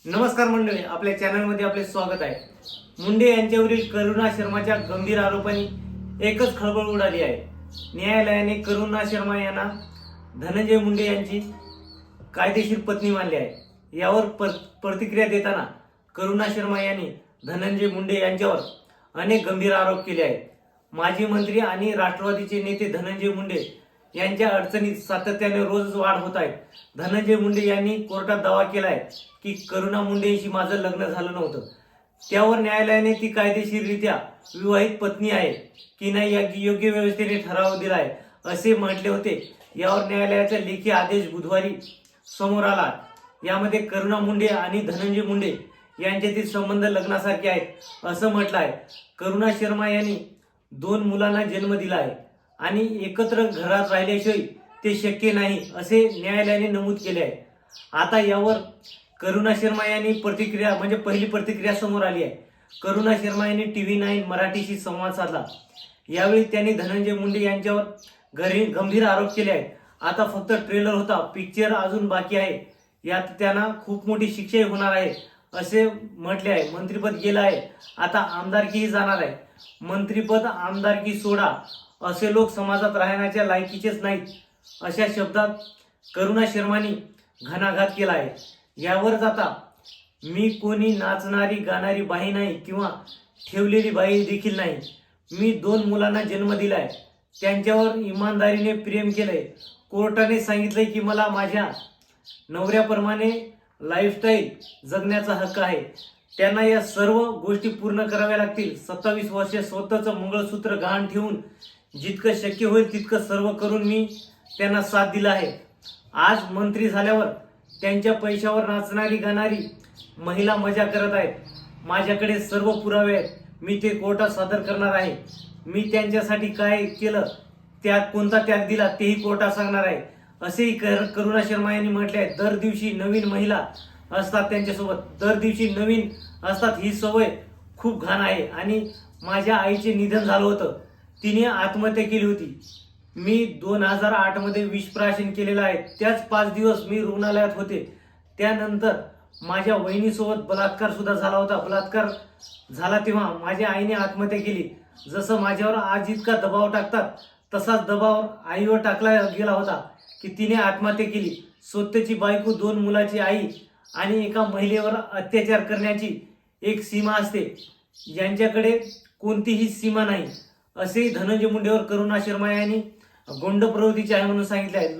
नमस्कार मंडळी, आपल्या चॅनलमध्ये आपले स्वागत आहे। मुंडे यांच्यावरील करुणा शर्माच्या गंभीर आरोपांनी एकच खळबळ उडाली आहे। न्यायालयाने करुणा शर्मा यांना धनंजय मुंडे यांची कायदेशीर पत्नी मानली आहे। यावर प्रतिक्रिया देताना करुणा शर्मा यांनी धनंजय मुंडे यांच्यावर अनेक गंभीर आरोप केले आहेत। माजी मंत्री आणि राष्ट्रवादीचे नेते धनंजय मुंडे यांच्या अडचणीत सातत्याने रोज वाढ होत आहे। धनंजय मुंडे यांनी कोर्टात दावा केलाय की करुणा मुंडेंशी माझं लग्न झालं नव्हतं। त्यावर न्यायालयाने ती कायदेशीररित्या विवाहित पत्नी आहे की नाही याची योग्य व्यवस्थेने ठराव दिलाय असे म्हटले होते। यावर न्यायालयाचा लेखी आदेश बुधवारी समोर आला। यामध्ये करुणा मुंडे आणि धनंजय मुंडे यांच्यातील संबंध लग्नासारखे आहेत असं म्हटलं आहे। करुणा शर्मा यांनी 2 मुलांना जन्म दिला आहे आणि एकत्र घरात राहिल्याशिवाय ते शक्य नाही असे न्यायालयाने नमूद केले आहे। आता यावर करुणा शर्मा यांनी पहिली प्रतिक्रिया समोर आली आहे। करुणा शर्मा यांनी TV9 मराठीशी संवाद साधला। यावेळी त्यांनी धनंजय मुंडे यांच्यावर गंभीर आरोप केले आहेत। आता फक्त ट्रेलर होता, पिक्चर अजून बाकी आहे। यात त्यांना खूप मोठी शिक्षा होणार आहे असे म्हटले आहे। मंत्रिपद गेलं आहे, आता आमदारकीही जाणार आहे। मंत्रिपद आमदारकी सोडा, असे लोक समाजात राहण्याच्या लायकीचेच नाहीत अशा शब्दात करुणा शर्मांनी घणाघात केला आहे। यावर जाता मी कोणी नाचणारी गाणारी बाई नाही किंवा ठेवलेली बाई देखील नाही। मी 2 मुलांना जन्म दिलाय, त्यांच्यावर इमानदारीने प्रेम केलंय। कोर्टाने सांगितलंय की मला माझ्या नवऱ्याप्रमाणे लाईफस्टाईल जगण्याचा हक्क आहे। त्यांना या सर्व गोष्टी पूर्ण कराव्या लागतील। 27 वर्ष स्वतःचं मंगळसूत्र गहाण ठेवून जितकं शक्य होईल तितकं सर्व करून मी त्यांना साथ दिला आहे। आज मंत्री झाल्यावर त्यांच्या पैशावर नाचणारी गाणारी महिला मजा करत आहेत। माझ्याकडे सर्व पुरावे आहेत, मी ते कोर्टात सादर करणार आहे। मी त्यांच्यासाठी काय केलं, त्यात कोणता त्याग दिला तेही कोर्टात सांगणार आहे असेही करुणा शर्मा यांनी म्हटले आहे। दर दिवशी नवीन महिला असतात त्यांच्यासोबत, दर दिवशी नवीन असतात। ही सवय खूप घाण आहे आणि माझ्या आईचे निधन झालं होतं, तिने आत्महत्या केली होती। मी 2008 मध्ये विषप्राशन केलेलं आहे। त्याच 5 दिवस मी रुग्णालयात होते। त्यानंतर माझ्या वहिनीसोबत बलात्कार सुद्धा झाला होता। बलात्कार झाला तेव्हा माझ्या आईने आत्महत्या केली। जसं माझ्यावर आज इतका दबाव टाकतात तसाच दबाव आईवर टाकला गेला होता की तिने आत्महत्या केली। स्वतःची बायको, 2 मुलाची आई आणि एका महिलेवर अत्याचार करण्याची एक सीमा असते, यांच्याकडे कोणतीही सीमा नाही असेही धनंजय मुंडेवर करुणा शर्मा यांनी गोंड प्रवृत्तीचे आहे म्हणून सांगितले आहे।